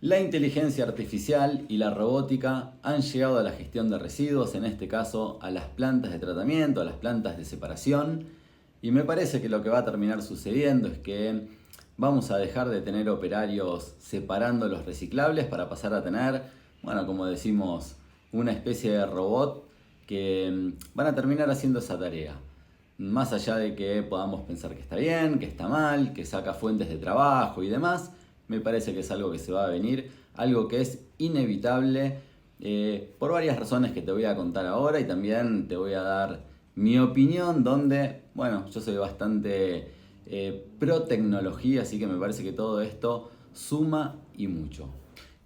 La inteligencia artificial y la robótica han llegado a la gestión de residuos, en este caso a las plantas de tratamiento, a las plantas de separación, y me parece que lo que va a terminar sucediendo es que vamos a dejar de tener operarios separando los reciclables para pasar a tener, bueno, como decimos, una especie de robot que van a terminar haciendo esa tarea. Más allá de que podamos pensar que está bien, que está mal, que saca fuentes de trabajo y demás, me parece que es algo que se va a venir, algo que es inevitable por varias razones que te voy a contar ahora, y también te voy a dar mi opinión donde, bueno, yo soy bastante pro tecnología, así que me parece que todo esto suma y mucho.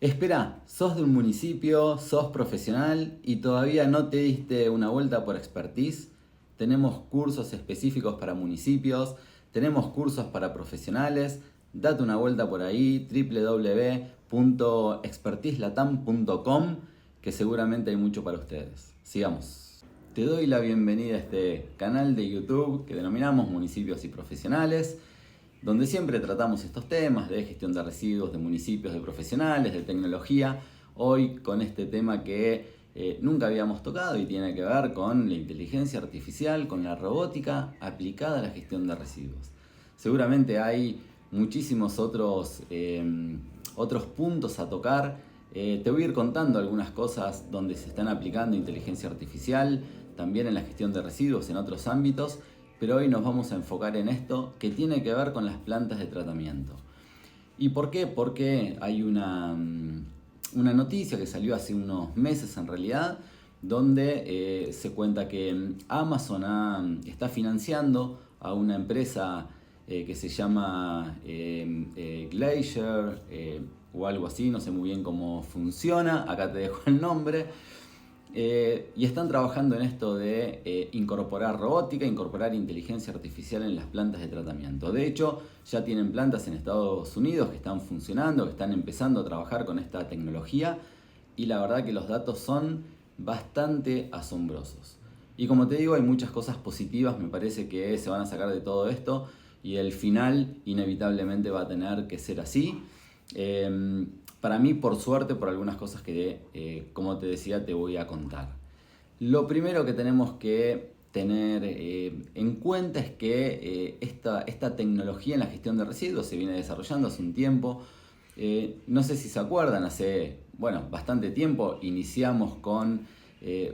Espera, sos de un municipio, sos profesional y todavía no te diste una vuelta por expertise. Tenemos cursos específicos para municipios, tenemos cursos para profesionales. Date una vuelta por ahí, www.expertiselatam.com, que seguramente hay mucho para ustedes. Sigamos. Te doy la bienvenida a este canal de YouTube que denominamos Municipios y Profesionales, donde siempre tratamos estos temas de gestión de residuos, de municipios, de profesionales, de tecnología. Hoy con este tema que nunca habíamos tocado y tiene que ver con la inteligencia artificial, con la robótica aplicada a la gestión de residuos. Seguramente hay muchísimos otros puntos a tocar. Te voy a ir contando algunas cosas donde se están aplicando inteligencia artificial, también en la gestión de residuos en otros ámbitos, pero hoy nos vamos a enfocar en esto que tiene que ver con las plantas de tratamiento. ¿Y por qué? Porque hay una noticia que salió hace unos meses en realidad, donde se cuenta que Amazon está financiando a una empresa que se llama Glacier o algo así, no sé muy bien cómo funciona, acá te dejo el nombre, y están trabajando en esto de incorporar robótica, incorporar inteligencia artificial en las plantas de tratamiento. De hecho, ya tienen plantas en Estados Unidos que están funcionando, que están empezando a trabajar con esta tecnología, y la verdad que los datos son bastante asombrosos. Y como te digo, hay muchas cosas positivas, me parece que se van a sacar de todo esto, y el final inevitablemente va a tener que ser así. Para mí, por suerte, por algunas cosas que, como te decía, te voy a contar. Lo primero que tenemos que tener en cuenta es que esta tecnología en la gestión de residuos se viene desarrollando hace un tiempo. No sé si se acuerdan, hace bastante tiempo iniciamos con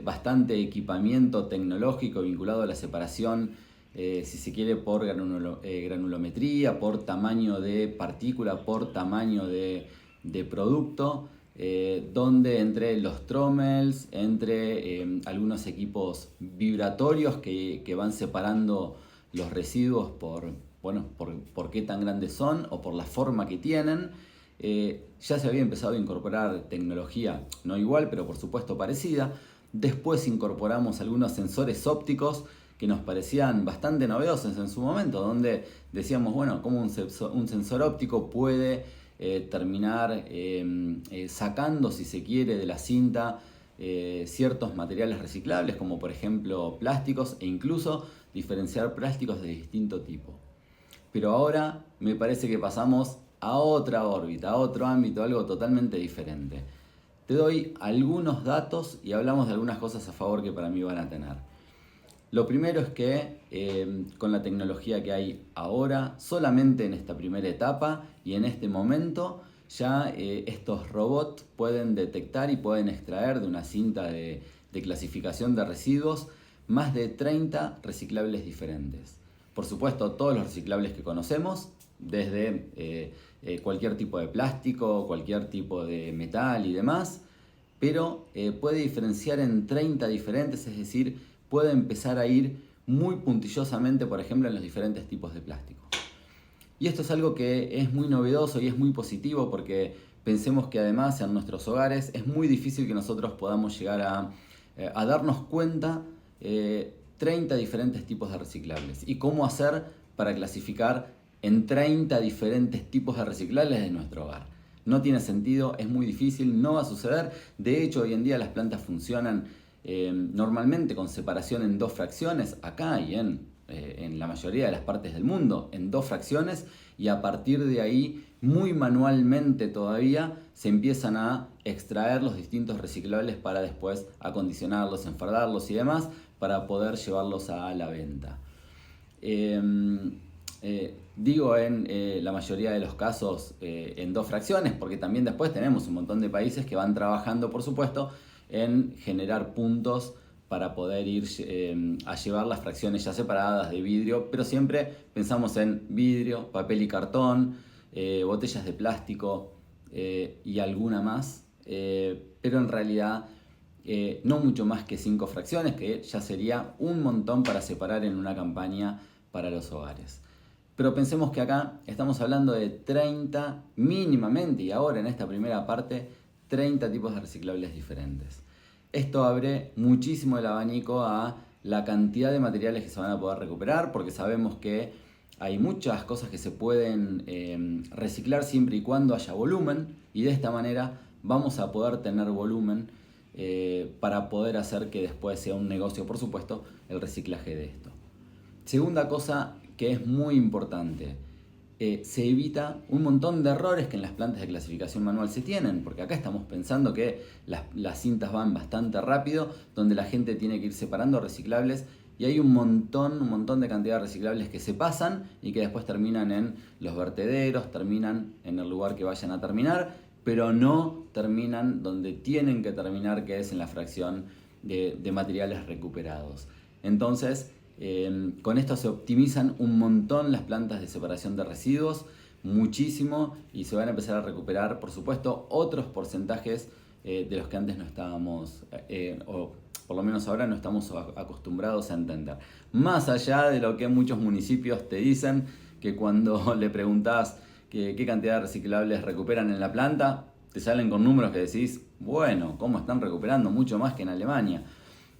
bastante equipamiento tecnológico vinculado a la separación, si se quiere, por granulometría, por tamaño de partícula, por tamaño de producto, donde entre los trommels, entre algunos equipos vibratorios que van separando los residuos por qué tan grandes son o por la forma que tienen, ya se había empezado a incorporar tecnología, no igual, pero por supuesto parecida. Después incorporamos algunos sensores ópticos que nos parecían bastante novedosos en su momento, donde decíamos, cómo un sensor óptico puede terminar sacando, si se quiere, de la cinta ciertos materiales reciclables, como por ejemplo plásticos, e incluso diferenciar plásticos de distinto tipo. Pero ahora me parece que pasamos a otra órbita, a otro ámbito, algo totalmente diferente. Te doy algunos datos y hablamos de algunas cosas a favor que para mí van a tener. Lo primero es que con la tecnología que hay ahora, solamente en esta primera etapa y en este momento, ya estos robots pueden detectar y pueden extraer de una cinta de clasificación de residuos más de 30 reciclables diferentes. Por supuesto, todos los reciclables que conocemos, desde cualquier tipo de plástico, cualquier tipo de metal y demás, pero puede diferenciar en 30 diferentes, es decir, puede empezar a ir muy puntillosamente, por ejemplo, en los diferentes tipos de plástico. Y esto es algo que es muy novedoso y es muy positivo, porque pensemos que además en nuestros hogares es muy difícil que nosotros podamos llegar a darnos cuenta 30 diferentes tipos de reciclables y cómo hacer para clasificar en 30 diferentes tipos de reciclables de nuestro hogar. No tiene sentido, es muy difícil, no va a suceder. De hecho, hoy en día las plantas funcionan normalmente con separación en 2 fracciones, acá y en en la mayoría de las partes del mundo, en 2 fracciones, y a partir de ahí, muy manualmente todavía, se empiezan a extraer los distintos reciclables para después acondicionarlos, enfardarlos y demás, para poder llevarlos a la venta. Digo en la mayoría de los casos en 2 fracciones, porque también después tenemos un montón de países que van trabajando, por supuesto, en generar puntos para poder ir a llevar las fracciones ya separadas de vidrio, pero siempre pensamos en vidrio, papel y cartón, botellas de plástico y alguna más, pero en realidad no mucho más que 5 fracciones, que ya sería un montón para separar en una campaña para los hogares. Pero pensemos que acá estamos hablando de 30 mínimamente, y ahora en esta primera parte, 30 tipos de reciclables diferentes. Esto abre muchísimo el abanico a la cantidad de materiales que se van a poder recuperar, porque sabemos que hay muchas cosas que se pueden reciclar siempre y cuando haya volumen, y de esta manera vamos a poder tener volumen para poder hacer que después sea un negocio, por supuesto, el reciclaje de esto. Segunda cosa que es muy importante, se evita un montón de errores que en las plantas de clasificación manual se tienen, porque acá estamos pensando que las cintas van bastante rápido, donde la gente tiene que ir separando reciclables, y hay un montón de cantidad de reciclables que se pasan y que después terminan en los vertederos, terminan en el lugar que vayan a terminar, pero no terminan donde tienen que terminar, que es en la fracción de materiales recuperados. Entonces, con esto se optimizan un montón las plantas de separación de residuos, muchísimo, y se van a empezar a recuperar, por supuesto, otros porcentajes de los que antes no estábamos, o por lo menos ahora no estamos acostumbrados a entender. Más allá de lo que muchos municipios te dicen, que cuando le preguntás qué cantidad de reciclables recuperan en la planta, te salen con números que decís, bueno, ¿cómo están recuperando? Mucho más que en Alemania.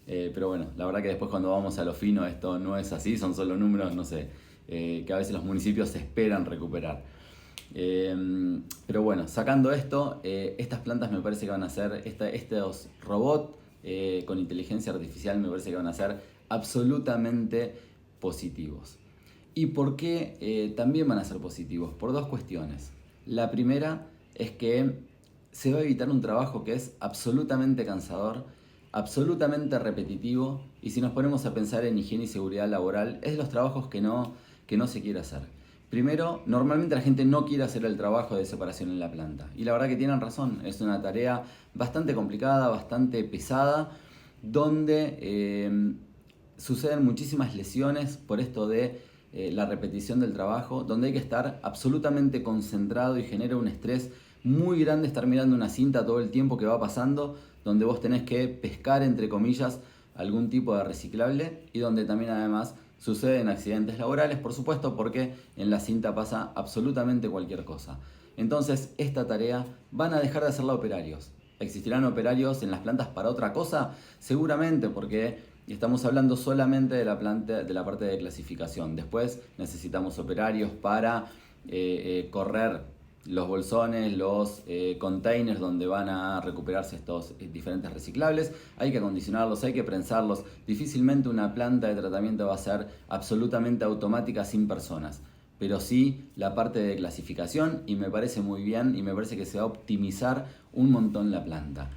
Pero bueno, la verdad que después cuando vamos a lo fino esto no es así, son solo números, no sé, que a veces los municipios esperan recuperar. Pero bueno, sacando esto, estas plantas me parece que van a ser, estos robots con inteligencia artificial me parece que van a ser absolutamente positivos. ¿Y por qué también van a ser positivos? Por 2 cuestiones. La primera es que se va a evitar un trabajo que es absolutamente cansador, absolutamente repetitivo, y si nos ponemos a pensar en higiene y seguridad laboral, es de los trabajos que no se quiere hacer. Primero, normalmente la gente no quiere hacer el trabajo de separación en la planta, y la verdad que tienen razón, es una tarea bastante complicada, bastante pesada, donde suceden muchísimas lesiones por esto de la repetición del trabajo, donde hay que estar absolutamente concentrado y genera un estrés muy grande estar mirando una cinta todo el tiempo que va pasando, donde vos tenés que pescar, entre comillas, algún tipo de reciclable, y donde también además suceden accidentes laborales, por supuesto, porque en la cinta pasa absolutamente cualquier cosa. Entonces, esta tarea van a dejar de hacerla operarios. ¿Existirán operarios en las plantas para otra cosa? Seguramente, porque estamos hablando solamente de la parte de clasificación. Después necesitamos operarios para correr los bolsones, los containers donde van a recuperarse estos diferentes reciclables. Hay que acondicionarlos, hay que prensarlos. Difícilmente una planta de tratamiento va a ser absolutamente automática sin personas, pero sí la parte de clasificación, y me parece muy bien, y me parece que se va a optimizar un montón la planta.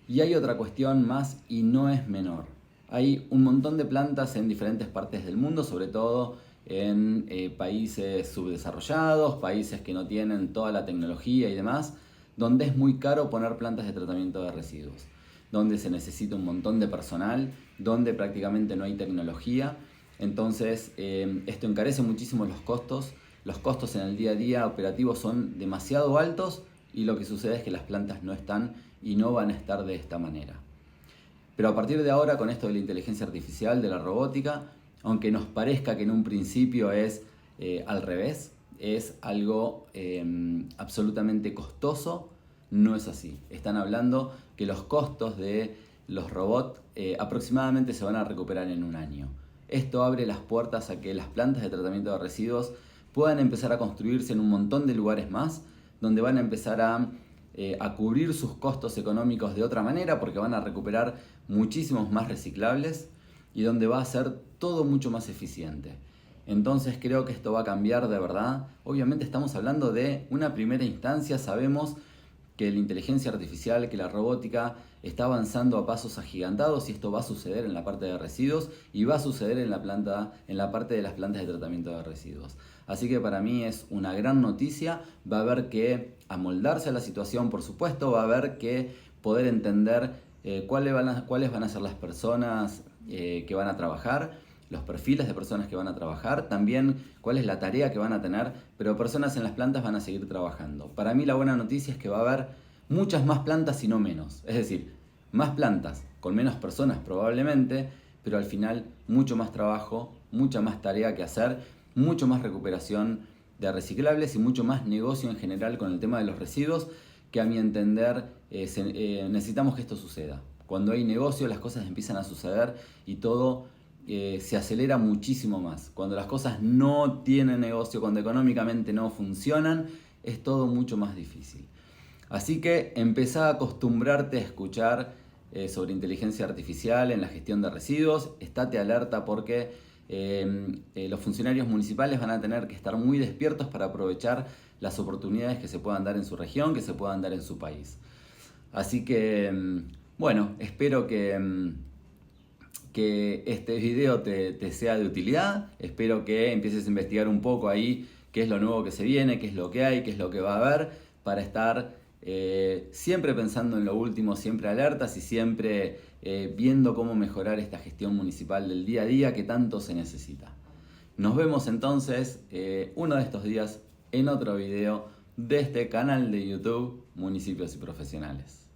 Y hay otra cuestión más, y no es menor. Hay un montón de plantas en diferentes partes del mundo, sobre todo en países subdesarrollados, países que no tienen toda la tecnología y demás, donde es muy caro poner plantas de tratamiento de residuos, donde se necesita un montón de personal, donde prácticamente no hay tecnología. Entonces esto encarece muchísimo los costos en el día a día operativos son demasiado altos, y lo que sucede es que las plantas no están y no van a estar de esta manera. Pero a partir de ahora, con esto de la inteligencia artificial, de la robótica, aunque nos parezca que en un principio es al revés, es algo absolutamente costoso, no es así. Están hablando que los costos de los robots aproximadamente se van a recuperar en un año. Esto abre las puertas a que las plantas de tratamiento de residuos puedan empezar a construirse en un montón de lugares más, donde van a empezar a cubrir sus costos económicos de otra manera, porque van a recuperar muchísimos más reciclables, y donde va a ser todo mucho más eficiente. Entonces creo que esto va a cambiar de verdad. Obviamente estamos hablando de una primera instancia, sabemos que la inteligencia artificial, que la robótica está avanzando a pasos agigantados y esto va a suceder en la parte de residuos y va a suceder en la parte de las plantas de tratamiento de residuos. Así que para mí es una gran noticia, va a haber que amoldarse a la situación, por supuesto, va a haber que poder entender cuáles van a ser las personas que van a trabajar, los perfiles de personas que van a trabajar, también cuál es la tarea que van a tener, pero personas en las plantas van a seguir trabajando. Para mí la buena noticia es que va a haber muchas más plantas y no menos, es decir, más plantas con menos personas probablemente, pero al final mucho más trabajo, mucha más tarea que hacer, mucho más recuperación de reciclables y mucho más negocio en general con el tema de los residuos, que a mi entender necesitamos que esto suceda. Cuando hay negocio las cosas empiezan a suceder y todo se acelera muchísimo más. Cuando las cosas no tienen negocio, cuando económicamente no funcionan, es todo mucho más difícil. Así que empezá a acostumbrarte a escuchar sobre inteligencia artificial en la gestión de residuos. Estate alerta porque los funcionarios municipales van a tener que estar muy despiertos para aprovechar las oportunidades que se puedan dar en su región, que se puedan dar en su país. Así que, bueno, espero que este video te sea de utilidad. Espero que empieces a investigar un poco ahí qué es lo nuevo que se viene, qué es lo que hay, qué es lo que va a haber, para estar siempre pensando en lo último, siempre alertas y siempre viendo cómo mejorar esta gestión municipal del día a día que tanto se necesita. Nos vemos entonces uno de estos días en otro video de este canal de YouTube, Municipios y Profesionales.